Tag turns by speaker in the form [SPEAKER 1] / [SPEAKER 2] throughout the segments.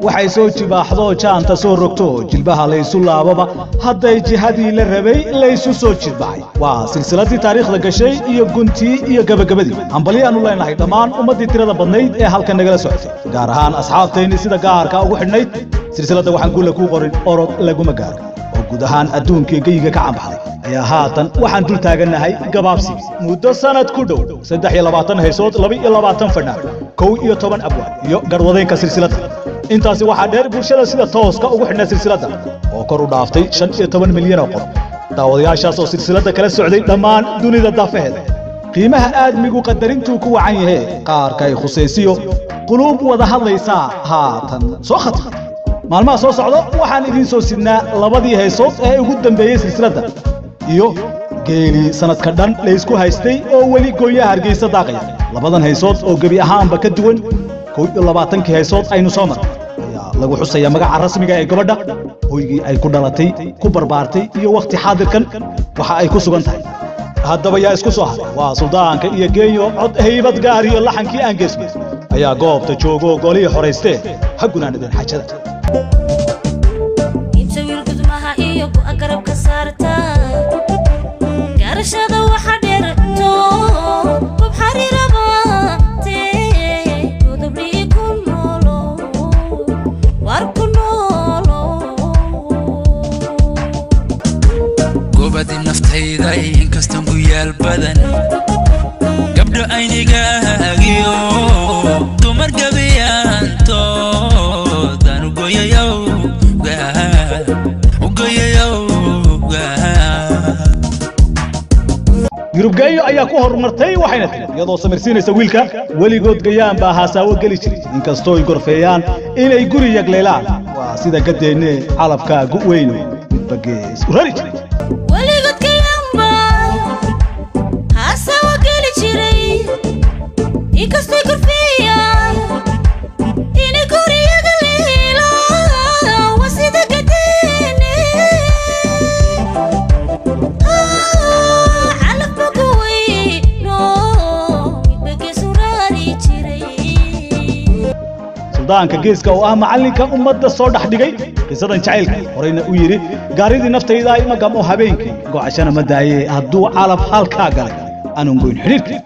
[SPEAKER 1] waxay soo jibaaxdo jaanta soo rogto jilbaha la isu laababa hadday jihadii la rabay la isu soo jibbaxay waa silsiladii taariikhda gashay iyo guntii iyo gabagabadii hambalyaanu leenahay dhammaan ummadii tirada badnayd ee halkan nagala socotay gaar ahaan asxaabtayni sida gaarka ugu xidhnayd silsilada waxaan guula ku qorin orod laguma gaaro oo guud ahaan adduunka geyiga ka cambaxday ayaa haatan waxaan dul taaganahay gabaabsi muddo sanad ku dhow 23 heesood 22 fadhaan 11 abwaab iyo garwadeenka silsilada intaasi waxaa dheer bulshada sida tooska ugu xidhnaa silsilada oo kor u dhaaftay 15 milyan oo qof daawadayaashaas oo silsilada kala socday dhammaan dunida daafaheeda qiimaha aadmigu qadarintuu ku wacan yahay qaarka ay khusaysiyo quluub wada hadlaysa haatan soo khatar maalmaha soo socdo waxaan idin soo sidnaa labadii heesood ee ugu dambeeyay silsilada iyo geeli sanadka dhan la isku haystay oo weli gooyaha Hargeysa daaqaya labadan heesood oo gabi ahaanba ka duwan 22 heesood aynu soo marnay lagu xusaya magaca rasmiga ee gabadha hoygii ay ku dhalatay ku barbaartay iyo waqti xaadirkan waxa ay ku sugan tahay haddaba yaa isku soo haray waa suldaanka iyo geenyo cod haybad gaar iyo laxankii aan geesmay ayaa goobta joogo golii xoreystee ha gunaanadeen xajada
[SPEAKER 2] inta wiil gudmaha iyo ku aqrabka saarta garashada waxa dheerto qof xariiraba
[SPEAKER 3] gobadi naftayda inkastan ku yaal badan gabdho aynigaagiyo dumar gabiyaantoodan ugoyayow
[SPEAKER 1] yurub GEENYO ayaa ku horumartay waxayna tiri iyadoo samirsiinaysa wiilka weligood gayaan baa haasawo geli jiray inkastoo ay gorfeeyaan inay guri yagleelaan waa sida gadeenne calabka guweyno midba gees u rari jiray
[SPEAKER 2] weligood gayaan baa haasawo geli jiray inkastoo ay gorfeeyaan inay guri yagleelaan waa sida gadeenne suldaanka geeska oo ah macalinka ummadda soo dhaxdhigay qisadan jacaylka horeyna u yiri gaaridii naftayda ay magam oo habeenkii go'ashana ma daayay hadduu calab halka galay aanun goyn xiriirkii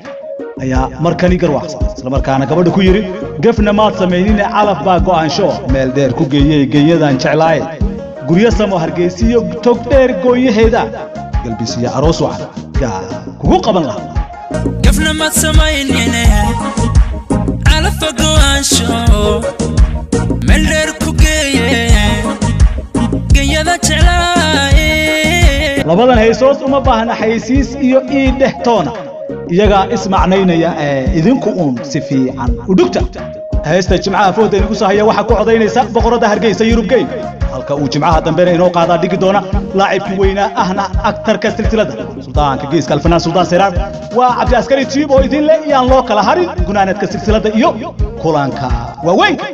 [SPEAKER 2] ayaa markani garwaaqsan isla markaana gabadha ku yiri gafna maad sameeynin calab baa go'aansho meel dheer ku geeyay geeyadan jeclaay guryo samo Hargeysiyo tog dheer gooyaheeda galbisiya aroos waxa yaa kugu qaban lahaa
[SPEAKER 3] gafna maad sameeynin calab baa go'aansho meel dheer ku geeyay geeyada jeclaay
[SPEAKER 1] labadan heesood uma baahna xaysiis iyo dhehtoona iyaga ismacnaynaya idinku si fiican u dhugta heesta jimcaha foodayna ku sahaya waxa ku codaynaysa boqorada Hargeysa yurub GEENYO halka uu jimcaha dambeena inoo qaada dhigi doona laacibkii weyna ahna aktarka silsilada suldaanka geeska alfanaan suldaan SEERAAR waa cabdi askari tiib oo idin le iyaan loo kala harin gunaanadka silsilada iyo kulanka waaweynka